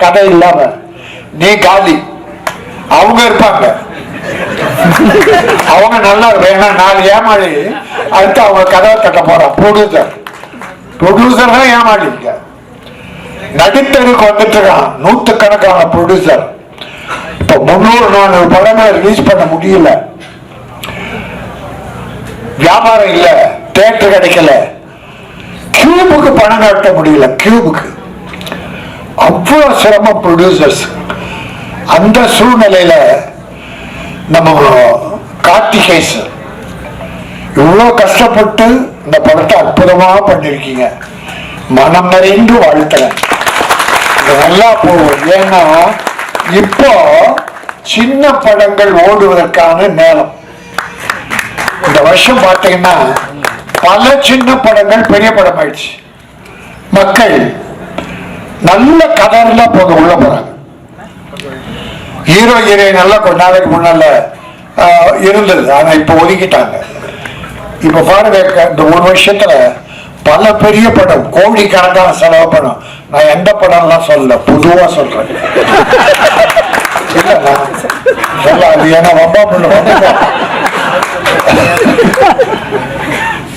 கதை இல்லாம நீ காலி. அவங்க இருப்பாங்க, அவங்க நல்லா வேணா 4 ஏமாளி அடுத்து அவங்க கதவை தட்ட போறான். ப்ரொடியூசர் தான் ஏமாளிங்க. நடித்தருக்கு வந்துட்டு இருக்கான் நூற்றுக்கணக்கான ப்ரொடியூசர். இப்ப 300-400 படங்களை ரிலீஸ் பண்ண முடியல, வியாபாரம் இல்ல, தியேட்டர் கிடைக்கல, கியூபுக்கு பணம் கட்ட முடியல. கியூபுக்கு அவ்வளவு சிரமம் ப்ரொடியூசர்ஸ். அந்த சூழ்நிலையில நம்ம கார்த்திகேஸ் இவ்வளவு கஷ்டப்பட்டு இந்த படத்தை அற்புதமா பண்ணிருக்கீங்க. மனம் நிறைந்து வாழ்த்துறேன். நல்லா போகும். ஏன்னா இப்போ சின்ன படங்கள் ஓடுவதற்கான நேரம். இந்த வருஷம் பார்த்தீங்கன்னா பல சின்ன படங்கள் பெரிய படம் ஆயிடுச்சு. மக்கள் நல்ல கதையெல்லாம் போக உள்ள போறாங்க. ஹீரோ ஹீரோயின் எல்லாம் கொஞ்ச நாளைக்கு முன்னால இருந்தது, ஆனா இப்ப ஒதுக்கிட்டாங்க. இப்ப பாருங்க, இந்த 1 வருஷத்துல பல பெரிய படம், கோடிக்கணக்கான செலவு படம். நான் எந்த படம்லாம் சொல்லல, பொதுவா சொல்றேன். அது ஏன்னா ரொம்ப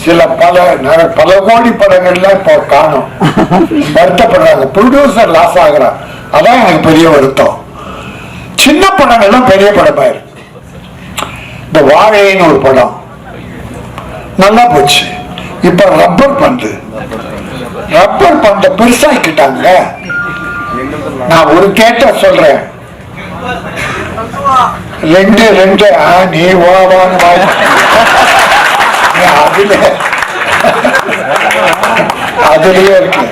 சில பல கோடி படங்கள்ல இப்போ காணும், வருத்தப்படுறாங்க. ப்ரொடியூசர் லாஸ் ஆகுறான். அதான் எனக்கு பெரிய வருத்தம். சின்ன படங்கள்லாம் பெரிய படமாயிரு. இந்த வாழைன்னு ஒரு படம் நல்லா போச்சு. இப்ப ரப்பர் பந்த பெருசாக்கிட்டாங்க. நான் ஒரு கேட்ட சொல்றேன், 2 நீ ஓவான்னு அதுலயே இருக்கு.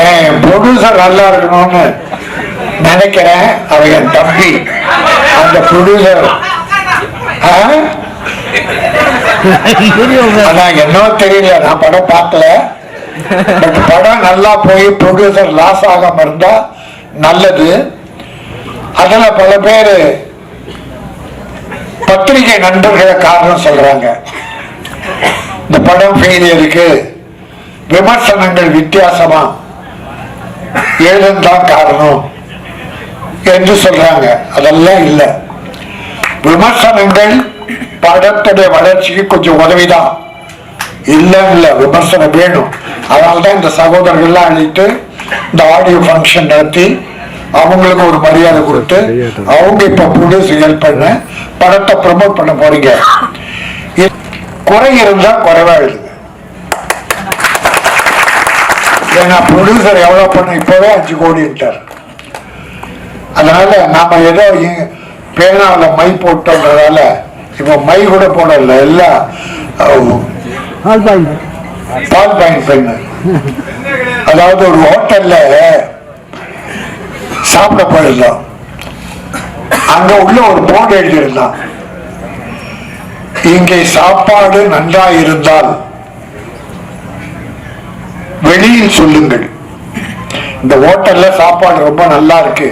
என் ப்ரொடியூசர் நல்லா இருக்கணும்னு நினைக்கிறேன். அவ என் தம்பி, அந்த ப்ரொடியூசர். அதான் என்னவோ தெரியல, நான் படம் பார்க்கல. பட் படம் நல்லா போய் ப்ரொடியூசர் லாஸ் ஆகாம இருந்தா நல்லது. அதுல பல பேர் பத்திரிகை நண்பர்களை காரணம் சொல்றாங்க. இந்த படம் ஃபெயிலியருக்கு விமர்சனங்கள் வித்தியாசமா எழுதுதான் காரணம் என்று சொல்றாங்க. அதெல்லாம் இல்லை. விமர்சனங்கள் படத்துடைய வளர்ச்சிக்கு கொஞ்சம் உதவிதான், இல்ல விமர்சனம் வேணும். அதனால்தான் இந்த சகோதரர்கள்லாம் அழைத்து இந்த ஆடியோ ஃபங்க்ஷன் நடத்தி அவங்களுக்கு ஒரு மரியாதை கொடுத்து அவங்க இப்ப ப்ரொடியூசர் ஹெல்ப் பண்ண படத்தை ப்ரமோட் பண்ண போறீங்க. குறை இருந்தா குறைவா எழுதுங்க. ஏன்னா ப்ரொடியூசர் எவ்வளவு பண்ண இப்பவே 5 கோடிட்டார். அதனால நாம ஏதோ பேனாவில மை போட்டோன்றதால இப்ப மை கூட போடல, எல்லாம் பால் பாயிண்ட் பெண்ணு. அதாவது ஒரு ஹோட்டல்ல சாப்பிட போயிருந்தோம். அங்க உள்ள ஒரு போர்டு எழுதியிருந்தான், இங்கே சாப்பாடு நன்றா இருந்தால் வெளியில் சொல்லுங்கள். இந்த ஹோட்டல்ல சாப்பாடு ரொம்ப நல்லா இருக்கு,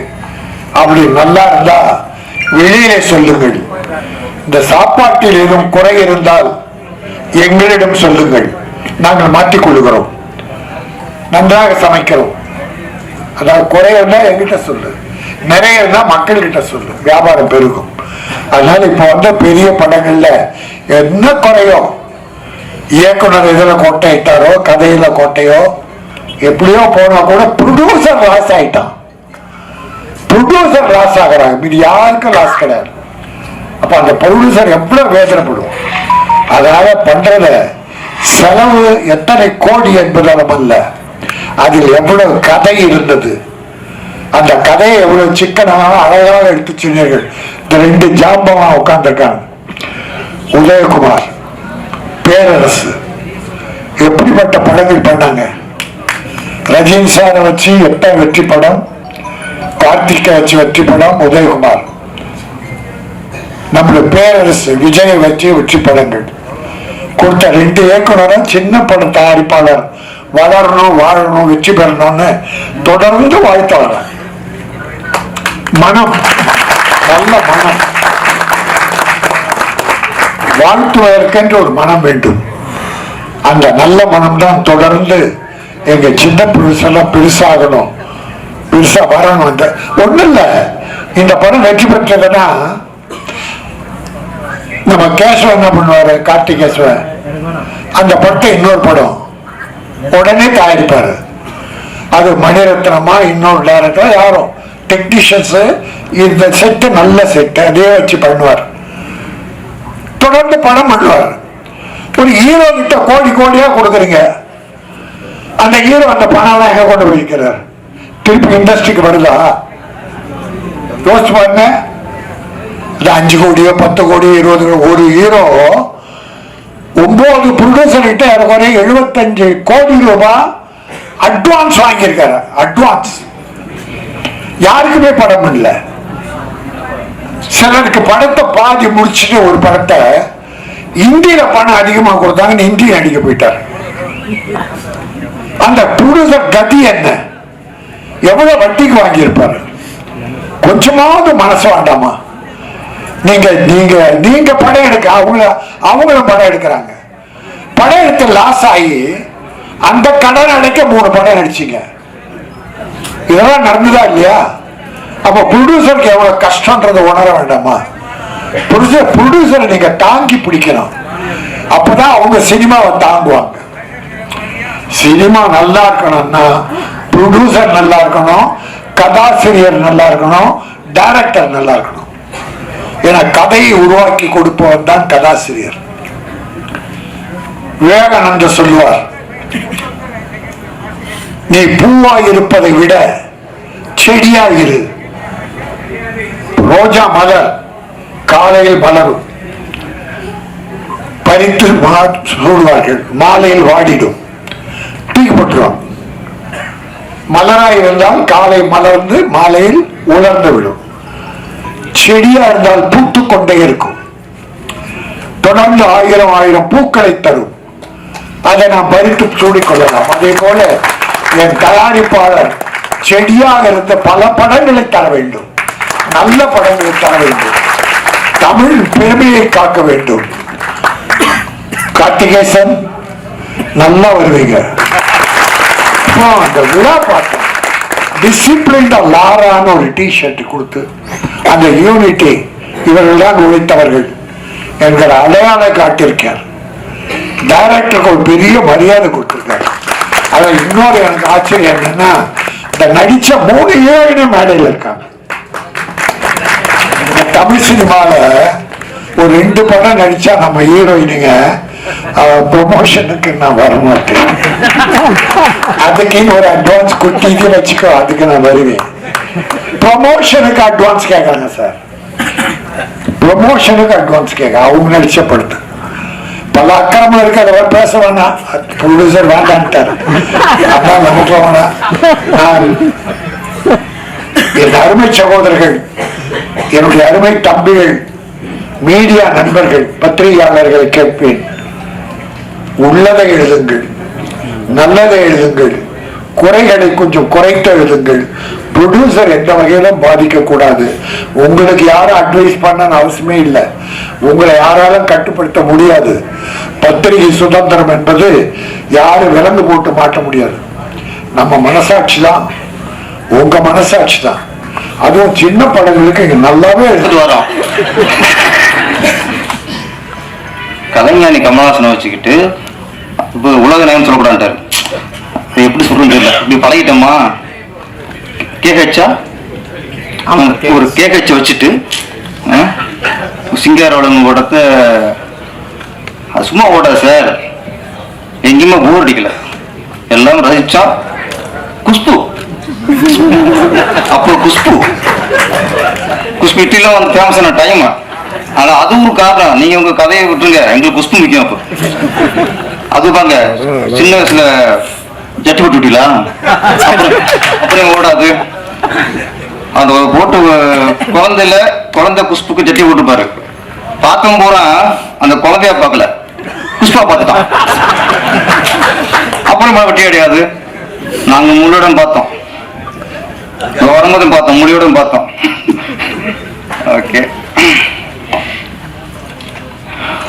அப்படி நல்லா இருந்தா வெளியிலே சொல்லுங்கள். இந்த சாப்பாட்டில் ஏதும் குறை இருந்தால் எங்களிடம் சொல்லுங்கள், நாங்கள் மாற்றிக் கொள்ளுகிறோம். நன்றாக சமைக்கிறோம். அதாவது குறையா எங்கிட்ட சொல்லு, நிறைய மக்கள் கிட்ட சொல்லு, வியாபாரம் பெருகும். அதனால இப்ப வந்த பெரிய படங்கள்ல என்ன குறையோ, இயக்குனர் இதுல கோட்டையிட்டாரோ, கதையில கோட்டையோ, எப்படியோ போனா கூட ப்ரொடியூசர் லாஸ் ஆயிட்டான். ப்ரொடியூசர் லாஸ் ஆகிறாங்க, இது யாருக்கும் லாஸ் கிடையாது. அப்ப அந்த ப்ரொடியூசர் எவ்வளவு வேதனைப்படும். அதனால பண்றத செலவு எத்தனை கோடி என்பதாலும் அல்ல, அதில் எவ்வளவு கதை இருந்தது, அந்த கதையை எவ்வளவு சிக்கனாக அழகாக எடுத்து சொன்னீர்கள். இந்த 2 ஜாம்பவா உட்கார்ந்துருக்காங்க, உதயகுமார், பேரரசு, எப்படிப்பட்ட படங்கள் பண்ணாங்க. ரஜினி சாரை வச்சு 8 வெற்றி படம், கார்த்திகை வச்சு வெற்றி படம், உதயகுமார். நம்மளோட பேரரசு விஜயை வச்சு வெற்றி படங்கள் கொடுத்த 2 இயக்குனரும் சின்ன பட தயாரிப்பாளர் வளரணும், வாழணும், வெற்றி பெறணும்னு தொடர்ந்து வாழ்த்து வர மனம், நல்ல மனம், வாழ்த்துவதற்கென்று ஒரு மனம் வேண்டும். அந்த நல்ல மனம் தான் தொடர்ந்து எங்க சின்ன புதுசெல்லாம் பெருசாகணும். பெருசா வரணும். வந்து ஒண்ணு இல்ல, இந்த படம் வெற்றி பெற்றதுன்னா நம்ம கேசவன் என்ன பண்ணுவாரு, கார்த்திகேசவன் அந்த படத்தை இன்னொரு படம் உடனே தயாரிப்பாரு. அது மணிரத்னமா இன்னொரு டைரக்டர் யாரும் டெக்னீஷியன்ஸ் இந்த செட்டு நல்ல செட்டு அதே வச்சு பண்ணுவார். தொடர்ந்து படம் பண்ணுவார். ஒரு ஹீரோ கிட்ட கோடி கோடியா கொடுக்குறீங்க, அந்த ஹீரோ அந்த பணம் எங்க கொண்டு போயிருக்கிறார்? திருப்பி இண்டஸ்ட்ரிக்கு வருதா? யோசிச்சு பாருங்க. 5 கோடியோ 10 கோடியோ 20 கோடி ஒரு ஹீரோ 9 ப்ரொடியூசர் கிட்ட 75 கோடி ரூபாய் அட்வான்ஸ் வாங்கியிருக்காரு. அட்வான்ஸ் யாருக்குமே படம் இல்லை. சிலருக்கு படத்தை பாதி முடிச்சுட்டு ஒரு படத்தை இந்தியில பணம் அதிகமா கொடுத்தாங்கன்னு இந்தி நடிக்க போயிட்டார். அந்த ப்ரொடியூசர் கதி என்ன, எவ்வளவு வட்டிக்கு வாங்கியிருப்பாரு? கொஞ்சமாவது மனசு வேண்டாமா? நீங்க நீங்க நீங்க படம் எடுக்க அவங்களும் படம் எடுக்கிறாங்க. படம் எடுத்து லாஸ் ஆகி அந்த கடன் அடைக்க 3 படம் நடிச்சீங்க. இதெல்லாம் நடந்துதா இல்லையா? அப்ப ப்ரொடியூசருக்கு எவ்வளவு கஷ்டம்ன்றதை உணர வேண்டாமா? ப்ரொடியூசரை நீங்க தாங்கி பிடிக்கணும். அப்பதான் அவங்க சினிமாவை தாங்குவாங்க. சினிமா நல்லா இருக்கணும்னா ப்ரொடியூசர் நல்லா இருக்கணும், கதாசிரியர் நல்லா இருக்கணும், டைரக்டர் நல்லா இருக்கணும். ஏன்னா கதையை உருவாக்கி கொடுப்பவர் தான் கதாசிரியர். விவேகானந்தர் சொல்லுவார், நீ பூவா இருப்பதை விட செடியா இரு. ரோஜா மலர் காலையில் மலரும், பறித்து சூடுவார்கள், மாலையில் வாடிடும், தூக்கி போட்டுருவாங்க. மலராய் இருந்தால் காலை மலர்ந்து மாலையில் உலர்ந்து விடும். செடியா இருந்தால் பூத்து கொண்டே இருக்கும், தொடர்ந்து 1000 பூக்களை தரும். அதை நாம் பறித்து சூடிக்கொள்ளலாம். அதே போல என் தயாரிப்பாளர் செடியாக இருந்த பல படங்களை தர வேண்டும், நல்ல படங்களை தர வேண்டும், தமிழ் பெருமையை காக்க வேண்டும். கார்த்திகேசன் நல்லா வருவீங்க. அந்த விழா பார்த்தோம், டிசிப்ளின் லாரான ஒரு டிஷர்ட் கொடுத்து அந்த யூனிட்டி இவர்கள் தான் உழைத்தவர்கள் என்கிற அடையாளம் காட்டியிருக்கார். டைரக்டருக்கு ஒரு பெரிய மரியாதை கொடுத்திருக்காரு. அதில் இன்னொரு எனக்கு ஆச்சரியம் என்னன்னா, இந்த நடிச்ச 3 ஹீரோயினும் மேடையில் இருக்காங்க. தமிழ் சினிமால ஒரு 2 படம் நடிச்சா நம்ம ஹீரோயினுங்க ப்ரொமோஷனுக்கு நான் வர மாட்டேன், அதுக்கு ஒரு அட்வான்ஸ் குட்டிக்கு வச்சுக்கோ, அதுக்கு நான் வருவேன். ப்ரொமோஷனுக்கு அட்வான்ஸ் கேட்கறாங்க சார், ப்ரொமோஷனுக்கு அட்வான்ஸ் கேட்க அவங்க நடிச்ச படுத்து பல அக்கிரமம் இருக்கு. அதை பேச வேணாம், ப்ரொடியூசர் வேண்டான்ட்டாரு. அதான் நமக்கு வேணாம். நான் என் அருமை சகோதரர்கள், என்னுடைய அருமை தம்பிகள், மீடியா நண்பர்கள், பத்திரிகையாளர்களை கேட்பேன், உள்ளதை எழுதுங்கள், நல்லதை எழுதுங்கள், குறைகளை கொஞ்சம் குறைத்து எழுதுங்கள். ப்ரொடியூசர் எந்த வகையிலும் பாதிக்க கூடாது. உங்களுக்கு யாரும் அட்வைஸ் பண்ண அவசியமே இல்லை, உங்களை யாராலும் கட்டுப்படுத்த முடியாது. பத்திரிகை சுதந்திரம் என்பது யாரும் விலங்கு போட்டு மாட்ட முடியாது. நம்ம மனசாட்சி தான், உங்க மனசாட்சி தான். அதுவும் சின்ன படங்களுக்கு இங்க நல்லாவே எடுத்துட்டு வரோம். கலைஞானி கமலஹாசனை வச்சுக்கிட்டு இப்போ உலக நாயகம் சொல்லக்கூடாது, எப்படி சொல்றது தெரியல. இப்படி பழகிட்டோமா, கேக்கச்சா ஒரு கேக்கச்ச வச்சுட்டு சிங்காரோட ஓடத்தை சும்மா ஓடாது சார், எங்கேயுமே போர் அடிக்கல, எல்லாம் ரசிச்சா. குஷ்பு அப்போ குஷ்பு இட்டிலாம் வந்து ஃபேமஸான டைம். ஆனா அது ஒரு காரணம், நீங்க உங்க கதையை விட்டுருங்க, எங்களுக்கு குஷ்பு முக்கியம். அப்போ அது பாங்க சின்ன வயசுல ஜட்டி போட்டு விட்டீங்களா, அப்புறம் ஓடாது. அந்த போட்டு குழந்தை குஷ்புக்கு ஜட்டி போட்டுப்பாரு, பார்க்கும் போறா அந்த குழந்தைய பார்க்கல, குஷ்பா பார்த்துட்டான். அப்புறமா வெட்டி அடையாது. நாங்க முள்ளுடன் பார்த்தோம், வரும்போதும் பார்த்தோம், முடியோடும் பார்த்தோம். ஓகே,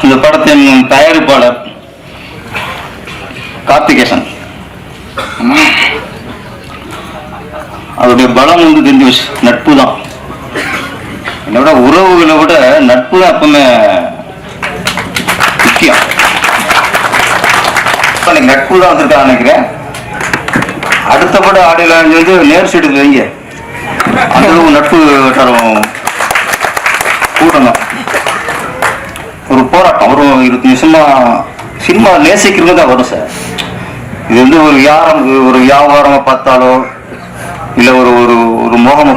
இந்த படத்தின் தயாரிப்பாளர் கார்த்திகேசன். அதோடைய பலம் வந்து தெரிஞ்சு வச்சு நட்பு தான். என்னோட உறவுகளை விட நட்பு தான் எப்பவுமே முக்கியம். நட்பு தான் வந்திருக்கா நினைக்கிறேன். அடுத்தபடி ஆடியில் வந்து நேர் சைடு வைங்க, அந்த அளவு நட்பு வட்டாரம் கூடணும். ஒரு போராட்டம், ஒரு 20 நிமிஷமா சினிமா நேசிக்கிறது தான் வரும் சார். இது வந்து ஒரு வியாபாரமா பார்த்தாலோ இல்லை ஒரு ஒரு மோகமா